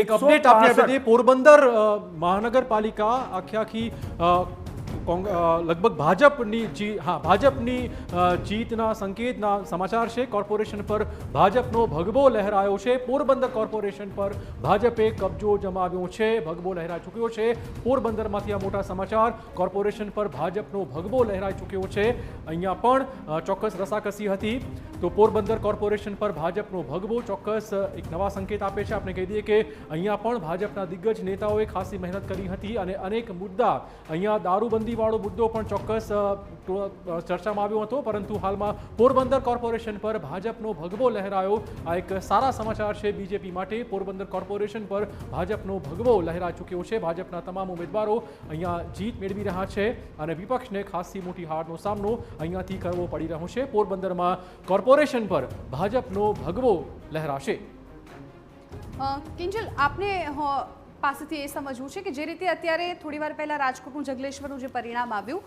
એક અપડેટ આપની આપી દઈએ પોરબંદર મહાનગરપાલિકા આખી લગભગ ભાજપની જીતના સંકેતના સમાચાર છે। કોર્પોરેશન પર ભાજપનો ભગવો લહેરાયો છે। પોરબંદર કોર્પોરેશન પર ભાજપે કબજો જમાવ્યો છે, ભગવો લહેરાઈ ચૂક્યો છે। પોરબંદરમાંથી આ મોટા સમાચાર। કોર્પોરેશન પર ભાજપનો ભગવો લહેરાઈ ચૂક્યો છે। અહીંયા પણ ચોક્કસ રસાકસી હતી તો પોરબંદર કોર્પોરેશન પર ભાજપનો ભગવો ચોક્કસ એક નવા સંકેત આપે છે। આપણે કહી દઈએ કે અહીંયા પણ ભાજપના દિગ્ગજ નેતાઓએ ખાસી મહેનત કરી હતી અને અનેક મુદ્દા અહીંયા દારૂબંધી વાળો મુદ્દો પણ ચોક્કસ ચર્ચામાં આવ્યો હતો, પરંતુ હાલમાં પોરબંદર કોર્પોરેશન પર ભાજપનો ભગવો લહેરાયો। આ એક સારા સમાચાર છે બીજેપી માટે। પોરબંદર કોર્પોરેશન પર ભાજપનો ભગવો લહેરાઈ ચૂક્યો છે। ભાજપના તમામ ઉમેદવારો અહીંયા જીત મેળવી રહ્યા છે અને વિપક્ષને ખાસી મોટી હારનો સામનો અહીંયાથી કરવો પડી રહ્યો છે। પોરબંદરમાં કોર્પોરેશન પર ભાજપનો ભગવો લહેરાશે। કિંજલ, આપને પાસેથી એ સમજવું છે કે જે રીતે અત્યારે થોડી વાર પહેલા રાજકોટનું જગલેશ્વરનું જે પરિણામ આવ્યું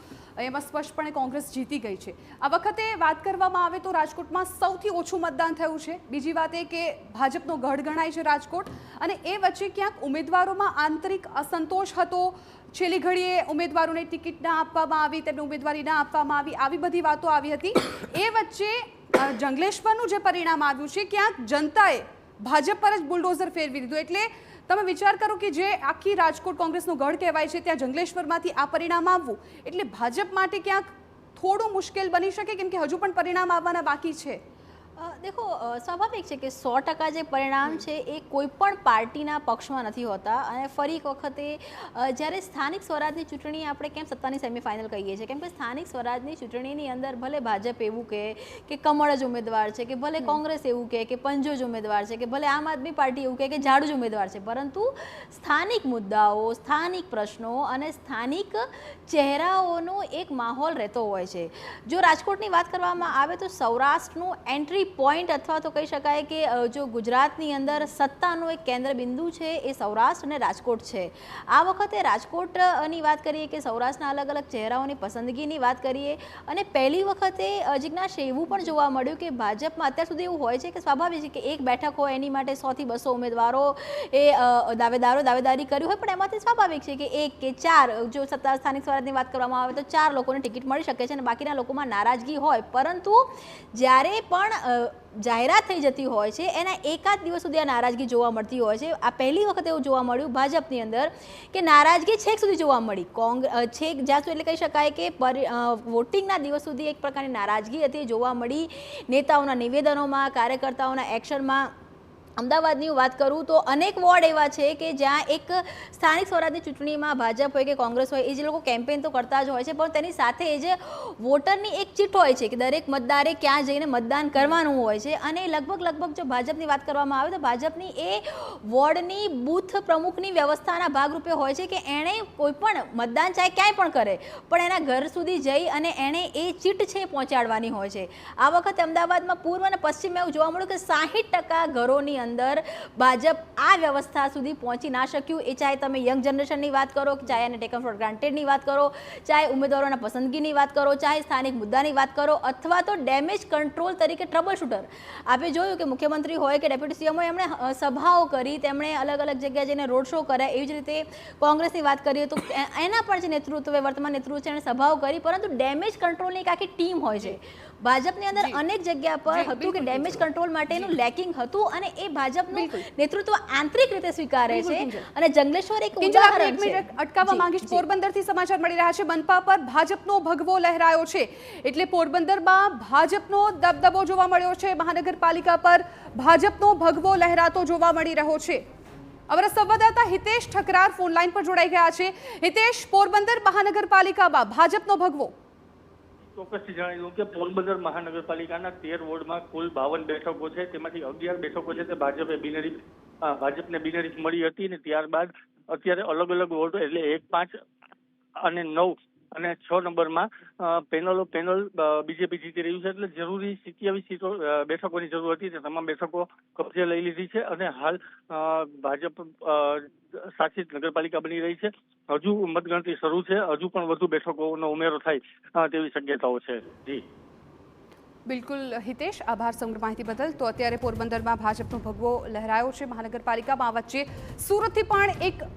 એમાં સ્પષ્ટપણે કોંગ્રેસ જીતી ગઈ છે। આ વખતે વાત કરવામાં આવે તો રાજકોટમાં સૌથી ઓછું મતદાન થયું છે। બીજી વાત એ કે ભાજપનો ગઢ ગણાય છે રાજકોટ, અને એ વચ્ચે ક્યાંક ઉમેદવારોમાં આંતરિક અસંતોષ હતો। છેલ્લી ઘડીએ ઉમેદવારોને ટિકિટ ના આપવામાં આવી, તેમને ઉમેદવારી ના આપવામાં આવી, આવી બધી વાતો આવી હતી। એ વચ્ચે જંગલેશ્વરનું જે પરિણામ આવ્યું છે ક્યાંક જનતાએ ભાજપ પર જ બુલડોઝર ફેરવી દીધું। એટલે તમે વિચાર કરો કે જે આખી રાજકોટ કોંગ્રેસનો ગઢ કહેવાય છે ત્યાં જંગલેશ્વરમાંથી આ પરિણામ આવવું એટલે ભાજપ માટે ક્યાંક થોડું મુશ્કેલ બની શકે, કેમ કે હજુ પણ પરિણામ આવવાના બાકી છે। દેખો, સ્વાભાવિક છે કે 100% જે પરિણામ છે એ કોઈ પણ પાર્ટીના પક્ષમાં નથી હોતા। અને ફરી એક વખતે જ્યારે સ્થાનિક સ્વરાજની ચૂંટણી આપણે કેમ સત્તાની સેમીફાઇનલ કહીએ છીએ, કેમ કે સ્થાનિક સ્વરાજની ચૂંટણીની અંદર ભલે ભાજપ એવું કહે કે કમળ જ ઉમેદવાર છે, કે ભલે કોંગ્રેસ એવું કહે કે પંજો જ ઉમેદવાર છે, કે ભલે આમ આદમી પાર્ટી એવું કહે કે ઝાડુ જ ઉમેદવાર છે, પરંતુ સ્થાનિક મુદ્દાઓ, સ્થાનિક પ્રશ્નો અને સ્થાનિક ચહેરાઓનો એક માહોલ રહેતો હોય છે। જો રાજકોટની વાત કરવામાં આવે તો સૌરાષ્ટ્રનું એન્ટ્રી પોઈન્ટ અથવા તો કહી શકાય કે જો ગુજરાતની અંદર સત્તાનું એક કેન્દ્ર બિંદુ છે એ સૌરાષ્ટ્ર અને રાજકોટ છે। આ વખતે રાજકોટની વાત કરીએ કે સૌરાષ્ટ્રના અલગ અલગ ચહેરાઓની પસંદગીની વાત કરીએ, અને પહેલી વખતે જિજ્ઞાસ એવું પણ જોવા મળ્યું કે ભાજપમાં અત્યાર સુધી એવું હોય છે કે સ્વાભાવિક છે કે એક બેઠક હોય એની માટે 100 થી 200 ઉમેદવારો એ દાવેદારી કર્યું હોય, પણ એમાંથી સ્વાભાવિક છે કે 1 કે 4 જો સત્તા સ્થાનિક સ્વરાજની વાત કરવામાં આવે તો 4 લોકોને ટિકિટ મળી શકે છે અને બાકીના લોકોમાં નારાજગી હોય। પરંતુ જ્યારે પણ જાહેરાત થઈ જતી હોય છે એના એકાદ દિવસ સુધી આ નારાજગી જોવા મળતી હોય છે। આ પહેલી વખત એવું જોવા મળ્યું ભાજપની અંદર કે નારાજગી છેક સુધી જોવા મળી। છેક જ્યાં સુધી એટલે કહી શકાય કે વોટિંગના દિવસ સુધી એક પ્રકારની નારાજગી હતી જોવા મળી, નેતાઓના નિવેદનોમાં, કાર્યકર્તાઓના એક્શનમાં। અમદાવાદની વાત કરું તો અનેક વોર્ડ એવા છે કે જ્યાં એક સ્થાનિક સ્વરાજની ચૂંટણીમાં ભાજપ હોય કે કોંગ્રેસ હોય એ જે લોકો કેમ્પેન તો કરતા જ હોય છે, પણ તેની સાથે એ જે વોટરની એક ચીટ હોય છે કે દરેક મતદારે ક્યાં જઈને મતદાન કરવાનું હોય છે, અને લગભગ જો ભાજપની વાત કરવામાં આવે તો ભાજપની એ વોર્ડની બૂથ પ્રમુખની વ્યવસ્થાના ભાગરૂપે હોય છે કે એણે કોઈ પણ મતદાન ચાહે ક્યાંય પણ કરે પણ એના ઘર સુધી જઈ અને એણે એ ચીટ છે પહોંચાડવાની હોય છે। આ વખતે અમદાવાદમાં પૂર્વ અને પશ્ચિમમાં એવું જોવા મળ્યું કે 60% ઘરોની અંદર ભાજપ આ વ્યવસ્થા સુધી પહોંચી ના શક્યું। એ ચાહે તમે યંગ જનરેશનની વાત કરો, ચાહે એને ટેકન ફોર ગ્રાન્ટેડની વાત કરો, ચાહે ઉમેદવારોના પસંદગીની વાત કરો, ચાહે સ્થાનિક મુદ્દાની વાત કરો, અથવા તો ડેમેજ કંટ્રોલ તરીકે ટ્રબલ શૂટર। આપણે જોયું કે મુખ્યમંત્રી હોય કે ડેપ્યુટી સીએમ હોય એમણે સભાઓ કરી, તેમણે અલગ અલગ જગ્યાએ જઈને રોડ શો કર્યા। એવી જ રીતે કોંગ્રેસની વાત કરીએ તો એના પણ જે નેતૃત્વ વર્તમાન નેતૃત્વ છે એણે સભાઓ કરી, પરંતુ ડેમેજ કંટ્રોલની એક આખી ટીમ હોય છે। ભાજપની અંદર અનેક જગ્યા પર હતું કે ડેમેજ કંટ્રોલ માટેનું લેકિંગ હતું અને એ ભાજપનું નેતૃત્વ આંતરિક રીતે સ્વીકારે છે। અને જંગલેશ્વર એક ઉદાહરણ છે। અટકાવવા માંગીશ, પોરબંદરથી સમાચાર મળી રહ્યા છે મનપા પર ભાજપનો ભગવો લહેરાયો છે, એટલે પોરબંદરમાં ભાજપનો દબદબો જોવા મળ્યો છે, મહાનગરપાલિકા પર ભાજપનો ભગવો લહેરાતો જોવા મળી રહ્યો છે। અમારા સંવાદદાતા હિતેશ ઠકરાર ફોન લાઈન પર જોડાઈ ગયા છે। હિતેશ, પોરબંદર મહાનગરપાલિકામાં ભાજપનો ભગવો। ચોક્કસથી જણાવી દઉં કે પોરબંદર મહાનગરપાલિકાના 13 વોર્ડમાં કુલ 52 બેઠકો છે, તેમાંથી 11 બેઠકો છે તે ભાજપને બિનહરીફ મળી હતી, અને ત્યારબાદ અત્યારે અલગ અલગ વોર્ડો એટલે 1, 5 અને 9 અને 6 નંબરમાં પેનલ બીજેપી જીતી રહ્યું છે। એટલે જરૂરી 27 બેઠકોની જરૂર હતી, તે તમામ બેઠકો કબજે લઈ લીધી છે અને હાલ ભાજપ શાસિત નગરપાલિકા બની રહી છે। હજુ મતગણતરી શરૂ છે, હજુ પણ વધુ બેઠકોનો ઉમેરો થાય તેવી શક્યતાઓ છે। જી બિલકુલ હિતેશ, આભાર સમગ્ર માહિતી બદલ. તો અત્યારે પોરબંદરમાં ભાજપનો ભગવો લહેરાયો છે મહાનગરપાલિકામાં. આ વચ્ચે સુરતથી પણ એક